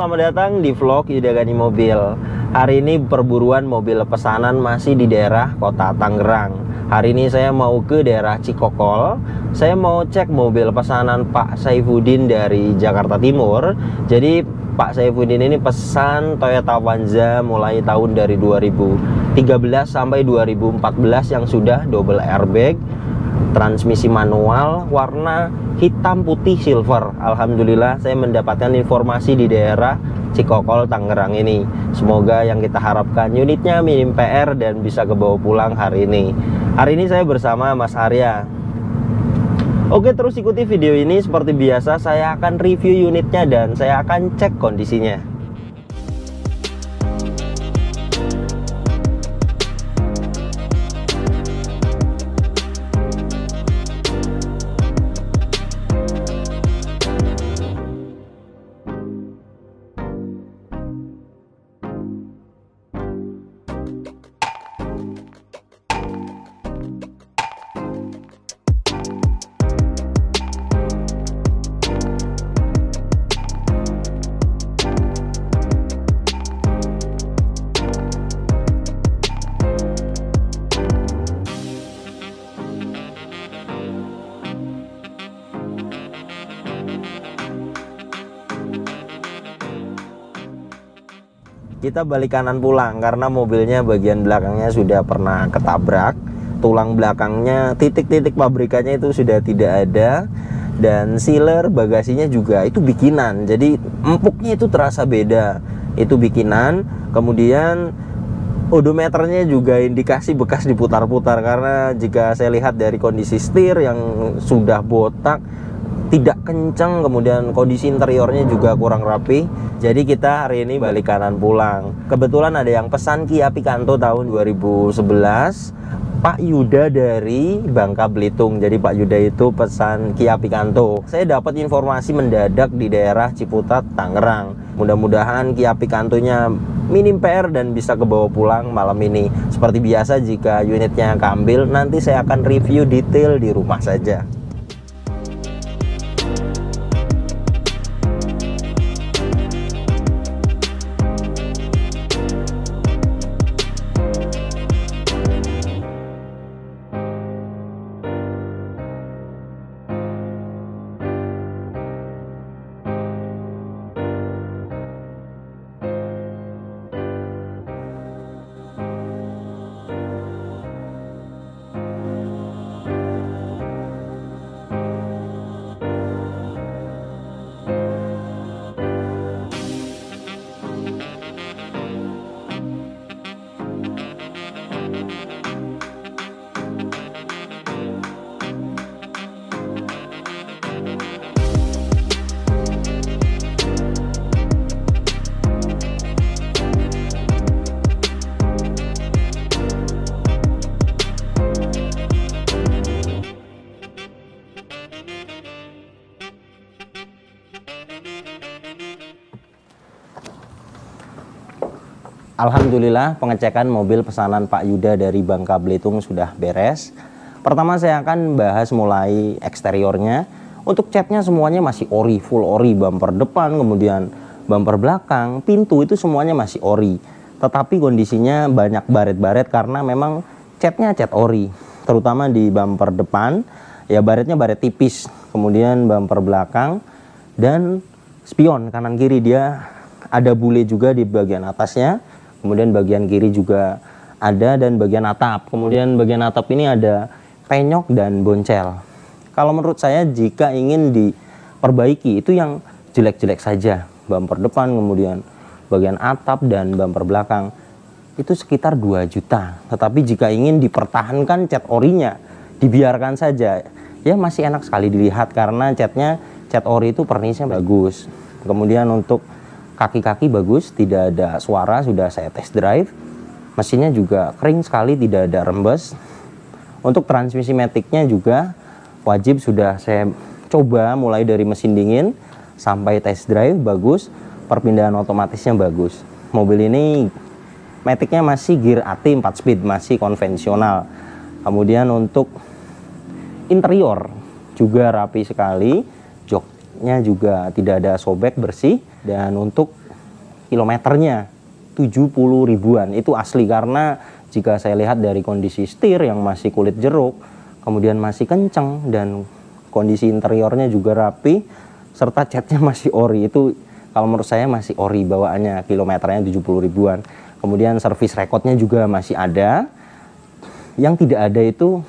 selamat datang di vlog Yuda Gani Mobil. Hari ini perburuan mobil pesanan masih di daerah kota Tangerang. Hari ini saya mau ke daerah Cikokol. Saya mau cek mobil pesanan Pak Saifuddin dari Jakarta Timur. Jadi Pak Saifuddin ini pesan Toyota Avanza mulai tahun dari 2013 sampai 2014 yang sudah double airbag, transmisi manual, warna hitam putih silver. Alhamdulillah saya mendapatkan informasi di daerah Cikokol Tangerang ini. Semoga yang kita harapkan unitnya minim PR dan bisa kebawa pulang hari ini. Hari ini saya bersama Mas Arya. Oke, terus ikuti video ini. Seperti biasa saya akan review unitnya dan saya akan cek kondisinya. Kita balik kanan pulang karena mobilnya bagian belakangnya sudah pernah ketabrak. Tulang belakangnya, titik-titik pabrikannya itu sudah tidak ada. Dan sealer bagasinya juga itu bikinan. Jadi empuknya itu terasa beda. Itu bikinan. Kemudian odometernya juga indikasi bekas diputar-putar. Karena jika saya lihat dari kondisi setir yang sudah botak, tidak kencang, kemudian kondisi interiornya juga kurang rapi. Jadi kita hari ini balik kanan pulang. Kebetulan ada yang pesan Kia Picanto tahun 2011, Pak Yuda dari Bangka Belitung. Jadi Pak Yuda itu pesan Kia Picanto. Saya dapat informasi mendadak di daerah Ciputat, Tangerang. Mudah-mudahan Kia Picantonya minim PR dan bisa kebawa pulang malam ini. Seperti biasa, jika unitnya keambil, nanti saya akan review detail di rumah saja. Alhamdulillah pengecekan mobil pesanan Pak Yuda dari Bangka Belitung sudah beres. Pertama saya akan bahas mulai eksteriornya. Untuk catnya semuanya masih ori, full ori. Bumper depan, kemudian bumper belakang, pintu itu semuanya masih ori. Tetapi kondisinya banyak baret-baret karena memang catnya cat ori. Terutama di bumper depan, ya baretnya baret tipis. Kemudian bumper belakang dan spion kanan kiri dia ada bule juga di bagian atasnya. Kemudian bagian kiri juga ada dan bagian atap. Kemudian bagian atap ini ada penyok dan boncel. Kalau menurut saya jika ingin diperbaiki itu yang jelek-jelek saja. Bumper depan, kemudian bagian atap dan bumper belakang. Itu sekitar 2 juta. Tetapi jika ingin dipertahankan cat orinya, dibiarkan saja. Ya masih enak sekali dilihat karena cat ori itu pernisnya bagus. Kemudian untuk kaki-kaki bagus, tidak ada suara, sudah saya test drive. Mesinnya juga kering sekali, tidak ada rembes. Untuk transmisi maticnya juga wajib sudah saya coba mulai dari mesin dingin sampai test drive bagus. Perpindahan otomatisnya bagus. Mobil ini maticnya masih gear AT 4 speed, masih konvensional. Kemudian untuk interior juga rapi sekali. Joknya juga tidak ada sobek, bersih. Dan untuk kilometernya 70 ribuan. Itu asli, karena jika saya lihat dari kondisi setir yang masih kulit jeruk, kemudian masih kenceng, dan kondisi interiornya juga rapi, serta catnya masih ori, itu kalau menurut saya masih ori bawaannya, kilometernya 70 ribuan. Kemudian service recordnya juga masih ada. Yang tidak ada itu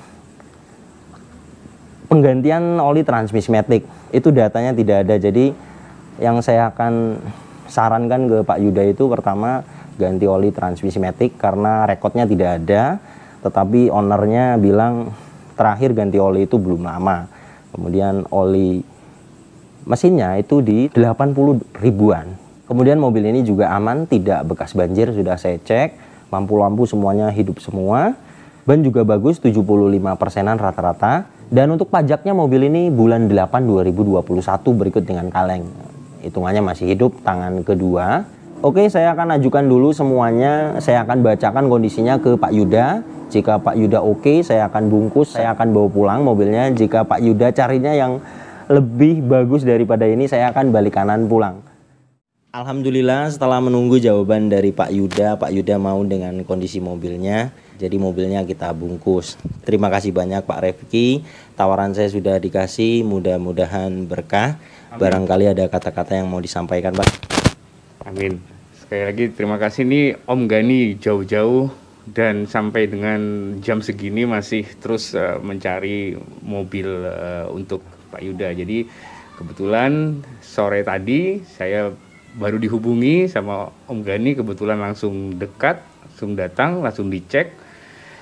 penggantian oli transmisi matic, itu datanya tidak ada. Jadi yang saya akan sarankan ke Pak Yuda itu pertama ganti oli transmisi matic, karena rekodnya tidak ada, tetapi ownernya bilang terakhir ganti oli itu belum lama. Kemudian oli mesinnya itu di 80 ribuan. Kemudian mobil ini juga aman, tidak bekas banjir, sudah saya cek, lampu-lampu semuanya hidup semua, ban juga bagus, 75%-an rata-rata. Dan untuk pajaknya mobil ini bulan 8 2021 berikut dengan kaleng, hitungannya masih hidup, tangan kedua. Oke, saya akan ajukan dulu semuanya, saya akan bacakan kondisinya ke Pak Yuda. Jika Pak Yuda oke, saya akan bungkus, saya akan bawa pulang mobilnya. Jika Pak Yuda carinya yang lebih bagus daripada ini, saya akan balik kanan pulang. Alhamdulillah, setelah menunggu jawaban dari Pak Yuda mau dengan kondisi mobilnya. Jadi mobilnya kita bungkus. Terima kasih banyak Pak Refki, tawaran saya sudah dikasih, mudah-mudahan berkah. Amin. Barangkali ada kata-kata yang mau disampaikan, Pak. Amin. Sekali lagi terima kasih nih Om Gani, jauh-jauh dan sampai dengan jam segini masih terus mencari mobil untuk Pak Yuda. Jadi kebetulan sore tadi saya baru dihubungi sama Om Gani, kebetulan langsung dekat, langsung datang, langsung dicek.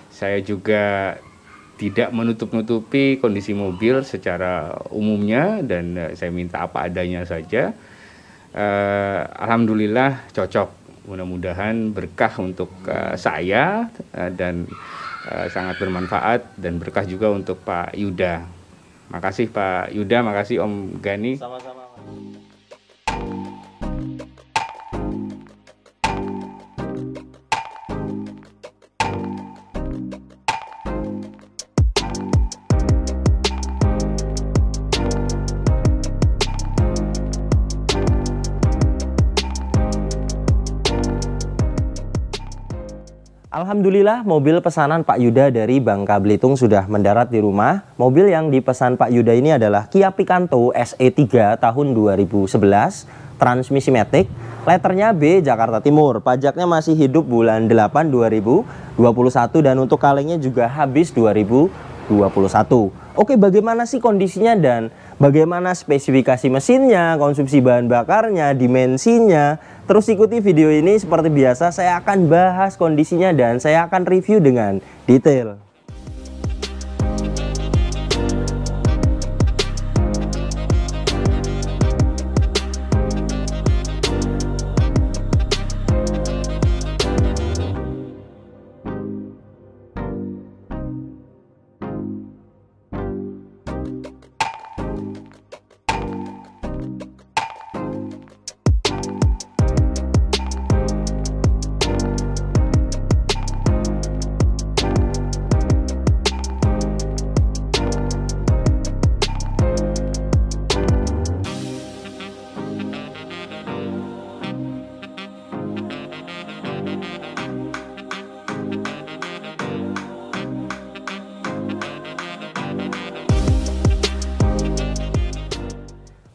Saya juga tidak menutup-nutupi kondisi mobil secara umumnya, dan saya minta apa adanya saja. Alhamdulillah cocok, mudah-mudahan berkah untuk saya dan sangat bermanfaat dan berkah juga untuk Pak Yuda. Makasih Pak Yuda, makasih Om Gani. Sama-sama. Alhamdulillah, mobil pesanan Pak Yuda dari Bangka Belitung sudah mendarat di rumah. Mobil yang dipesan Pak Yuda ini adalah Kia Picanto SE3 tahun 2011, transmisi matic, letternya B Jakarta Timur. Pajaknya masih hidup bulan 8 2021 dan untuk kalengnya juga habis 2021. Oke, bagaimana sih kondisinya dan bagaimana spesifikasi mesinnya, konsumsi bahan bakarnya, dimensinya? Terus ikuti video ini, seperti biasa saya akan bahas kondisinya dan saya akan review dengan detail.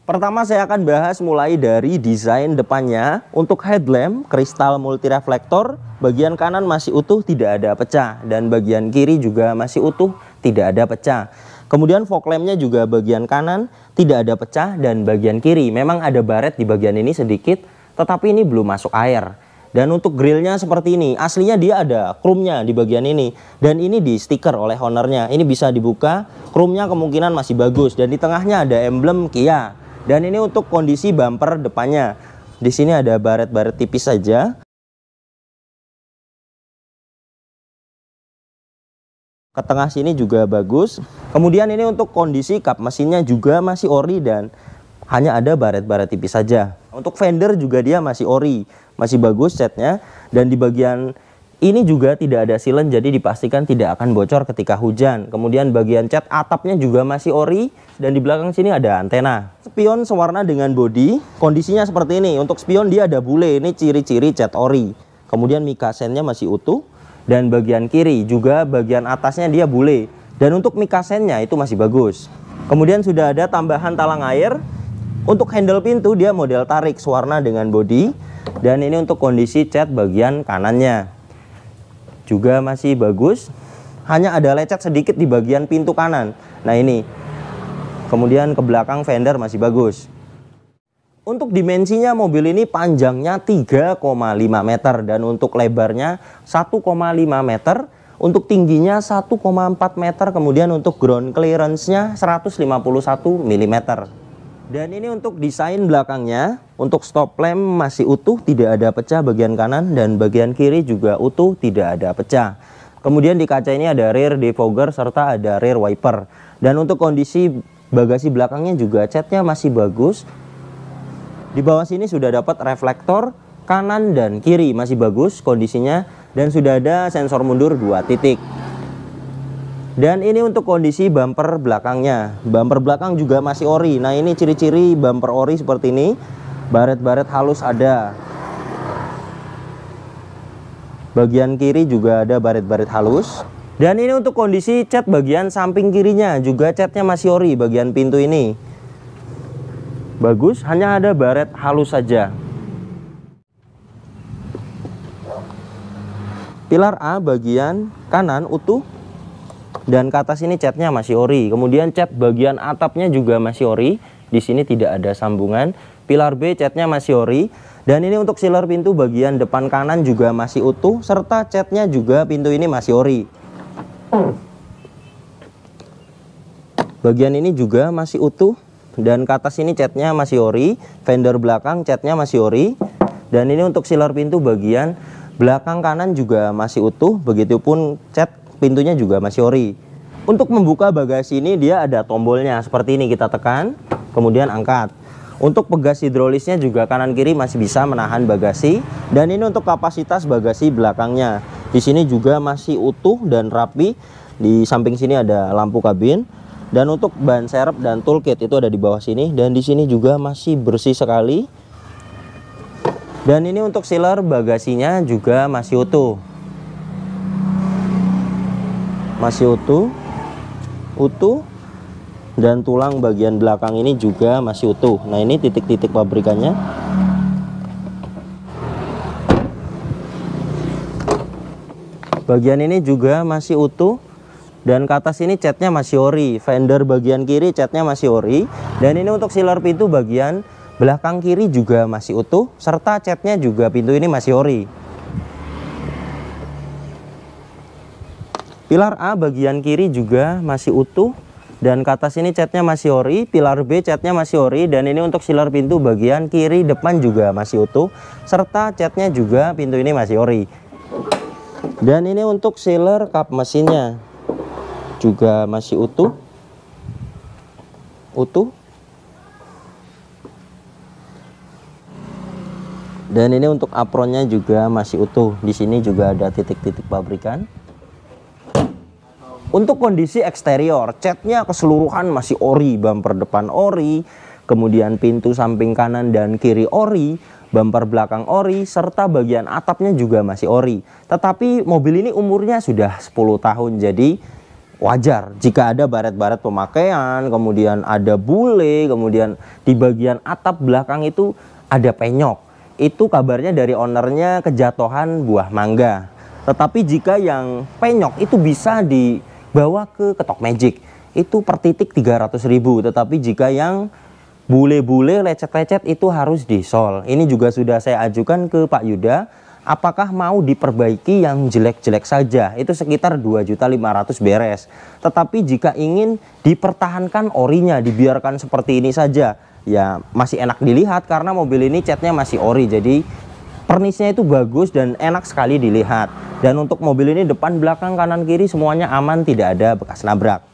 Pertama saya akan bahas mulai dari desain depannya. Untuk headlamp kristal multireflektor, bagian kanan masih utuh, tidak ada pecah, dan bagian kiri juga masih utuh, tidak ada pecah. Kemudian fog lampnya juga bagian kanan tidak ada pecah, dan bagian kiri memang ada baret di bagian ini sedikit, tetapi ini belum masuk air. Dan untuk grillnya seperti ini, aslinya dia ada chrome-nya di bagian ini, dan ini di stiker oleh ownernya. Ini bisa dibuka, chrome-nya kemungkinan masih bagus, dan di tengahnya ada emblem Kia. Dan ini untuk kondisi bumper depannya. Di sini ada baret-baret tipis saja. Ke tengah sini juga bagus. Kemudian ini untuk kondisi kap mesinnya juga masih ori dan hanya ada baret-baret tipis saja. Untuk fender juga dia masih ori, masih bagus catnya. Dan di bagian Ini juga tidak ada silen, jadi dipastikan tidak akan bocor ketika hujan. Kemudian bagian cat atapnya juga masih ori, dan di belakang sini ada antena. Spion sewarna dengan bodi, kondisinya seperti ini. Untuk spion dia ada bule, ini ciri-ciri cat ori. Kemudian mikasennya masih utuh, dan bagian kiri juga bagian atasnya dia bule. Dan untuk mikasennya itu masih bagus. Kemudian sudah ada tambahan talang air. Untuk handle pintu dia model tarik sewarna dengan bodi, dan ini untuk kondisi cat bagian kanannya juga masih bagus, hanya ada lecet sedikit di bagian pintu kanan. Nah ini, kemudian ke belakang fender masih bagus. Untuk dimensinya mobil ini panjangnya 3,5 meter dan untuk lebarnya 1,5 meter, untuk tingginya 1,4 meter, kemudian untuk ground clearance-nya 151 mm. Dan ini untuk desain belakangnya. Untuk stop lamp masih utuh, tidak ada pecah bagian kanan, dan bagian kiri juga utuh, tidak ada pecah. Kemudian di kaca ini ada rear defogger serta ada rear wiper. Dan untuk kondisi bagasi belakangnya juga catnya masih bagus. Di bawah sini sudah dapat reflektor kanan dan kiri masih bagus kondisinya, dan sudah ada sensor mundur 2 titik. Dan ini untuk kondisi bumper belakangnya. Bumper belakang juga masih ori. Nah ini ciri-ciri bumper ori seperti ini. Baret-baret halus ada. Bagian kiri juga ada baret-baret halus. Dan ini untuk kondisi cat bagian samping kirinya. Juga catnya masih ori bagian pintu ini. Bagus, hanya ada baret halus saja. Pilar A bagian kanan utuh. Dan ke atas ini catnya masih ori. Kemudian cat bagian atapnya juga masih ori. Di sini tidak ada sambungan. Pilar B catnya masih ori. Dan ini untuk sealer pintu bagian depan kanan juga masih utuh, serta catnya juga pintu ini masih ori. Bagian ini juga masih utuh, dan ke atas ini catnya masih ori. Fender belakang catnya masih ori. Dan ini untuk sealer pintu bagian belakang kanan juga masih utuh. Begitupun cat pintunya juga masih ori. Untuk membuka bagasi ini dia ada tombolnya seperti ini, kita tekan kemudian angkat. Untuk pegas hidrolisnya juga kanan kiri masih bisa menahan bagasi. Dan ini untuk kapasitas bagasi belakangnya. Di sini juga masih utuh dan rapi. Di samping sini ada lampu kabin. Dan untuk ban serep dan toolkit itu ada di bawah sini. Dan di sini juga masih bersih sekali. Dan ini untuk sealer bagasinya juga masih utuh. Masih utuh. Dan tulang bagian belakang ini juga masih utuh. Nah ini titik-titik pabrikannya. Bagian ini juga masih utuh. Dan ke atas ini catnya masih ori. Fender bagian kiri catnya masih ori. Dan ini untuk sealer pintu bagian belakang kiri juga masih utuh. Serta catnya juga pintu ini masih ori. Pilar A bagian kiri juga masih utuh. Dan ke atas ini catnya masih ori. Pilar B catnya masih ori. Dan ini untuk sealer pintu bagian kiri depan juga masih utuh. Serta catnya juga pintu ini masih ori. Dan ini untuk sealer kap mesinnya juga masih utuh. Dan ini untuk apronnya juga masih utuh. Di sini juga ada titik-titik pabrikan. Untuk kondisi eksterior, catnya keseluruhan masih ori. Bumper depan ori, kemudian pintu samping kanan dan kiri ori, bumper belakang ori, serta bagian atapnya juga masih ori. Tetapi mobil ini umurnya sudah 10 tahun, jadi wajar jika ada baret-baret pemakaian, kemudian ada bule, kemudian di bagian atap belakang itu ada penyok. Itu kabarnya dari ownernya kejatuhan buah mangga. Tetapi jika yang penyok itu bisa dibawa ke Ketok Magic, itu per titik 300.000. Tetapi jika yang bule-bule lecet-lecet itu harus disol. Ini juga sudah saya ajukan ke Pak Yuda, apakah mau diperbaiki yang jelek-jelek saja. Itu sekitar 2.500.000 beres. Tetapi jika ingin dipertahankan orinya, dibiarkan seperti ini saja, ya masih enak dilihat karena mobil ini catnya masih ori. Jadi pernisnya itu bagus dan enak sekali dilihat. Dan untuk mobil ini depan, belakang, kanan, kiri semuanya aman, tidak ada bekas nabrak.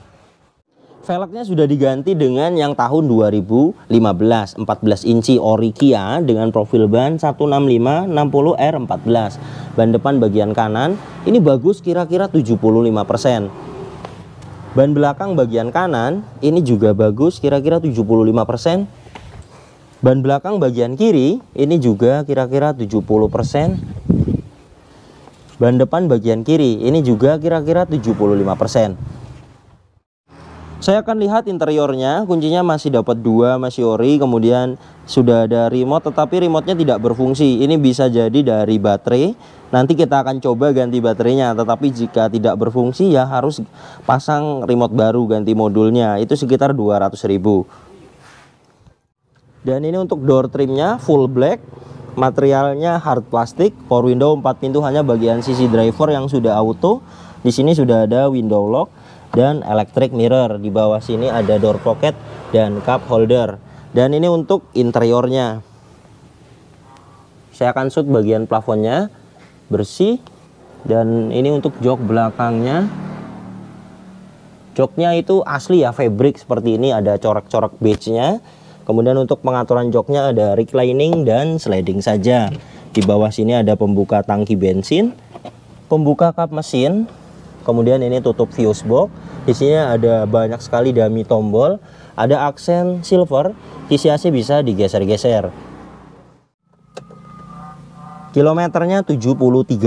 Velgnya sudah diganti dengan yang tahun 2015, 14 inci ori Kia dengan profil ban 165/60R14. Ban depan bagian kanan ini bagus kira-kira 75%. Ban belakang bagian kanan ini juga bagus kira-kira 75%. Ban belakang bagian kiri ini juga kira-kira 70%. Ban depan bagian kiri ini juga kira-kira 75%. Saya akan lihat interiornya, kuncinya masih dapat 2, masih ori, kemudian sudah ada remote, tetapi remote-nya tidak berfungsi. Ini bisa jadi dari baterai, nanti kita akan coba ganti baterainya, tetapi jika tidak berfungsi ya harus pasang remote baru, ganti modulnya, itu sekitar 200.000. Dan ini untuk door trimnya full black, materialnya hard plastik, power window 4 pintu hanya bagian sisi driver yang sudah auto. Di sini sudah ada window lock dan electric mirror. Di bawah sini ada door pocket dan cup holder. Dan ini untuk interiornya. Saya akan shoot bagian plafonnya bersih. Dan ini untuk jok belakangnya. Joknya itu asli ya, fabric seperti ini, ada corak-corak beige-nya. Kemudian untuk pengaturan joknya ada reclining dan sliding saja. Di bawah sini ada pembuka tangki bensin, pembuka kap mesin. Kemudian ini tutup fuse box. Di sini ada banyak sekali dummy tombol. Ada aksen silver. Kisi AC bisa digeser-geser. Kilometernya 73.000.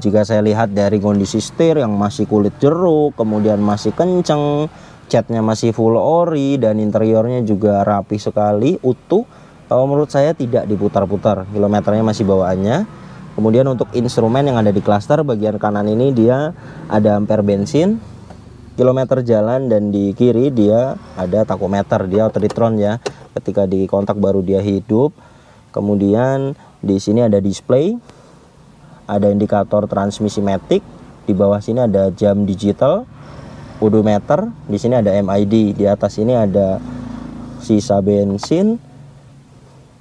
Jika saya lihat dari kondisi setir yang masih kulit jeruk, kemudian masih kenceng, catnya masih full ori, dan interiornya juga rapi sekali, utuh. Kalau menurut saya tidak diputar-putar. Kilometernya masih bawaannya. Kemudian untuk instrumen yang ada di klaster bagian kanan ini dia ada ampere bensin, kilometer jalan, dan di kiri dia ada tachometer, dia Tritron ya. Ketika di kontak baru dia hidup. Kemudian di sini ada display, ada indikator transmisi matic, di bawah sini ada jam digital, odometer, di sini ada MID, di atas ini ada sisa bensin,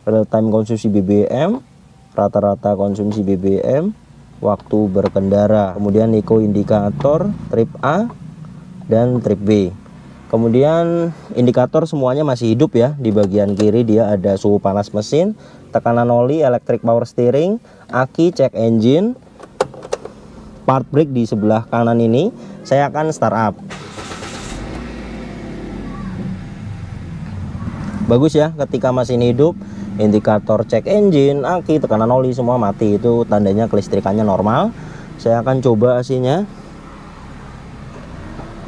real time konsumsi BBM, rata-rata konsumsi BBM, waktu berkendara, kemudian eco indikator trip A dan trip B. Kemudian indikator semuanya masih hidup ya. Di bagian kiri dia ada suhu panas mesin, tekanan oli, electric power steering, aki, check engine, part brake di sebelah kanan ini. Saya akan start up. Bagus ya, ketika mesin hidup, indikator cek engine, aki, tekanan oli semua mati, itu tandanya kelistrikannya normal. Saya akan coba AC-nya.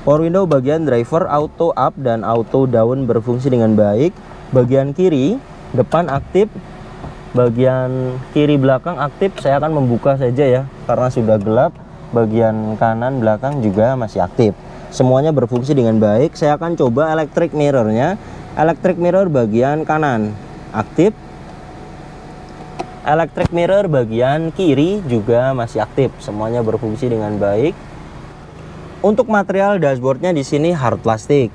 Power window bagian driver auto up dan auto down berfungsi dengan baik. Bagian kiri depan aktif, bagian kiri belakang aktif. Saya akan membuka saja ya karena sudah gelap. Bagian kanan belakang juga masih aktif. Semuanya berfungsi dengan baik. Saya akan coba electric mirrornya. Electric mirror bagian kanan aktif, electric mirror bagian kiri juga masih aktif, semuanya berfungsi dengan baik. Untuk material dashboardnya di sini hard plastik,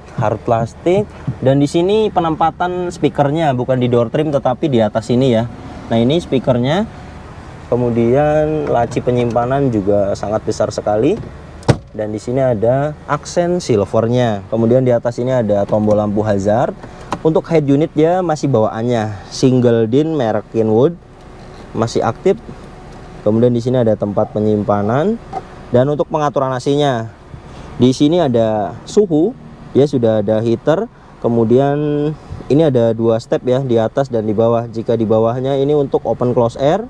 dan di sini penempatan speakernya bukan di door trim tetapi di atas ini ya. Nah ini speakernya, kemudian laci penyimpanan juga sangat besar sekali, dan di sini ada aksen silvernya. Kemudian di atas ini ada tombol lampu hazard. Untuk head unit dia masih bawaannya single din merek Kenwood, masih aktif. Kemudian di sini ada tempat penyimpanan, dan untuk pengaturan AC-nya di sini ada suhu, dia sudah ada heater. Kemudian ini ada 2 step ya, di atas dan di bawah. Jika di bawahnya ini untuk open close air,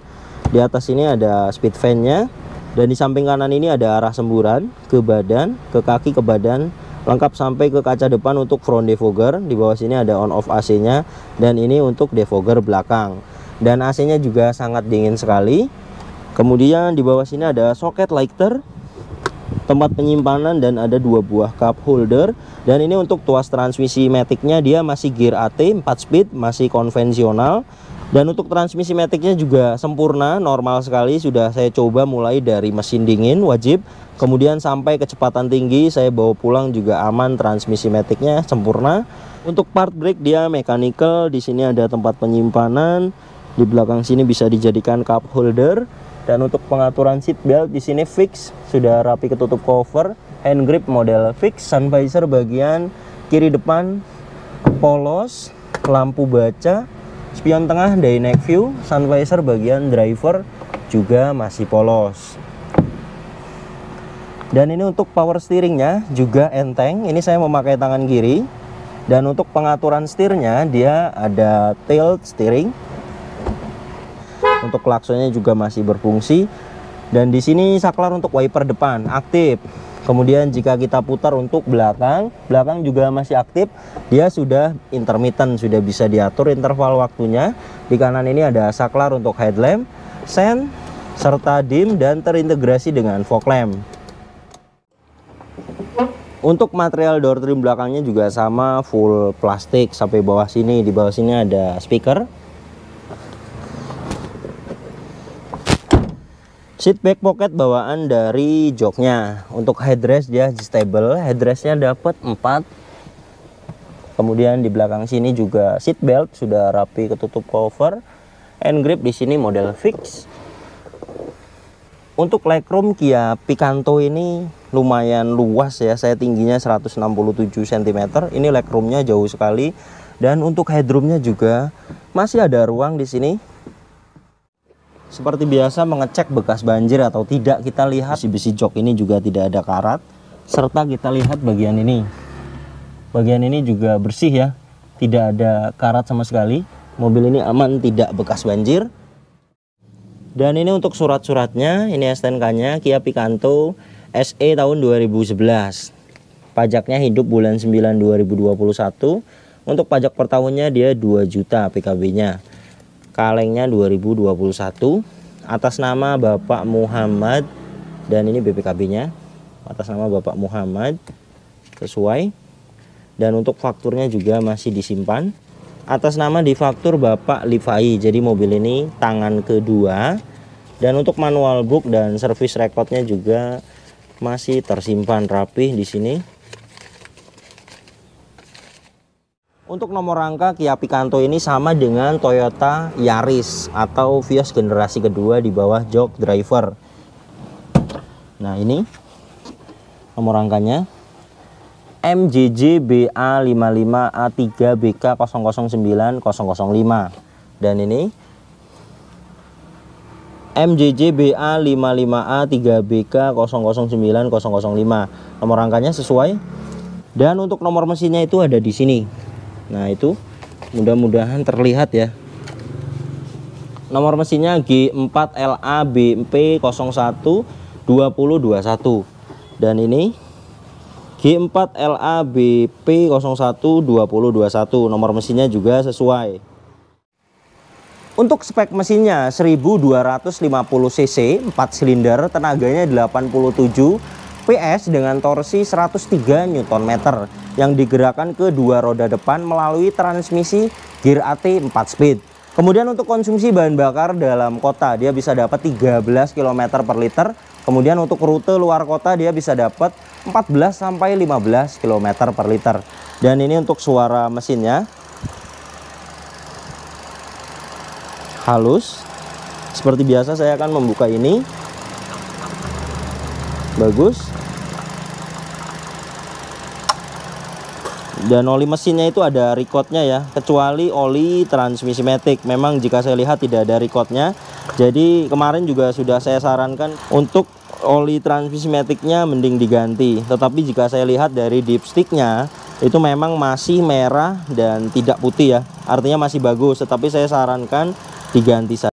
di atas ini ada speed fan-nya, dan di samping kanan ini ada arah semburan ke badan, ke kaki, ke badan, lengkap sampai ke kaca depan untuk front defogger. Di bawah sini ada on off AC-nya, dan ini untuk defogger belakang. Dan AC-nya juga sangat dingin sekali. Kemudian di bawah sini ada soket lighter, tempat penyimpanan, dan ada 2 buah cup holder. Dan ini untuk tuas transmisi matic-nya dia masih gear AT 4 speed, masih konvensional. Dan untuk transmisi matic-nya juga sempurna, normal sekali. Sudah saya coba mulai dari mesin dingin wajib, kemudian sampai kecepatan tinggi saya bawa pulang juga aman, transmisi matic-nya sempurna. Untuk part brake dia mechanical, di sini ada tempat penyimpanan, di belakang sini bisa dijadikan cup holder. Dan untuk pengaturan seat belt di sini fix, sudah rapi ketutup cover, hand grip model fix, sun visor bagian kiri depan polos, lampu baca, spion tengah Dynamic View, sun visor bagian driver juga masih polos. Dan ini untuk power steeringnya juga enteng, ini saya memakai tangan kiri. Dan untuk pengaturan setirnya dia ada tilt steering. Untuk klaksonnya juga masih berfungsi. Dan di sini saklar untuk wiper depan aktif. Kemudian jika kita putar untuk belakang juga masih aktif. Dia sudah intermittent, sudah bisa diatur interval waktunya. Di kanan ini ada saklar untuk headlamp, sen, serta dim dan terintegrasi dengan fog lamp. Untuk material door trim belakangnya juga sama, full plastik sampai bawah sini. Di bawah sini ada speaker. Seat back pocket bawaan dari joknya. Untuk headrest dia adjustable, headrestnya dapat 4. Kemudian di belakang sini juga seat belt sudah rapi ketutup cover. Hand grip di sini model fix. Untuk legroom Kia Picanto ini lumayan luas ya. Saya tingginya 167 cm. Ini legroomnya jauh sekali. Dan untuk headroomnya juga masih ada ruang di sini. Seperti biasa mengecek bekas banjir atau tidak, kita lihat besi-besi jok ini juga tidak ada karat, serta kita lihat bagian ini. Bagian ini juga bersih ya, tidak ada karat sama sekali. Mobil ini aman, tidak bekas banjir. Dan ini untuk surat-suratnya, ini STNK-nya Kia Picanto SE tahun 2011. Pajaknya hidup bulan 9 2021. Untuk pajak per tahunnya dia 2 juta PKB-nya. Kalengnya 2021 atas nama Bapak Muhammad, dan ini BPKB-nya atas nama Bapak Muhammad sesuai. Dan untuk fakturnya juga masih disimpan atas nama di faktur Bapak Livai. Jadi mobil ini tangan kedua. Dan untuk manual book dan service recordnya juga masih tersimpan rapi di sini. Untuk nomor rangka Kia Picanto ini sama dengan Toyota Yaris atau Vios generasi kedua di bawah jok driver. Nah ini nomor rangkanya MJJ BA55A3BK009005. Dan ini MJJ BA55A3BK009005. Nomor rangkanya sesuai. Dan untuk nomor mesinnya itu ada di sini. Nah itu mudah-mudahan terlihat ya. Nomor mesinnya G4LA BP012021. Dan ini G4LA BP012021. Nomor mesinnya juga sesuai. Untuk spek mesinnya 1250 cc, 4 silinder, tenaganya 87 PS dengan torsi 103 Nm yang digerakkan ke dua roda depan melalui transmisi gear AT 4 speed. Kemudian untuk konsumsi bahan bakar dalam kota dia bisa dapat 13 km per liter. Kemudian untuk rute luar kota dia bisa dapat 14 sampai 15 km per liter. Dan ini untuk suara mesinnya halus. Seperti biasa saya akan membuka ini. Bagus. Dan oli mesinnya itu ada recordnya ya, kecuali oli transmisi matic. Memang jika saya lihat tidak ada recordnya. Jadi kemarin juga sudah saya sarankan untuk oli transmisi maticnya mending diganti. Tetapi jika saya lihat dari dipsticknya itu memang masih merah dan tidak putih ya, artinya masih bagus. Tetapi saya sarankan diganti saja.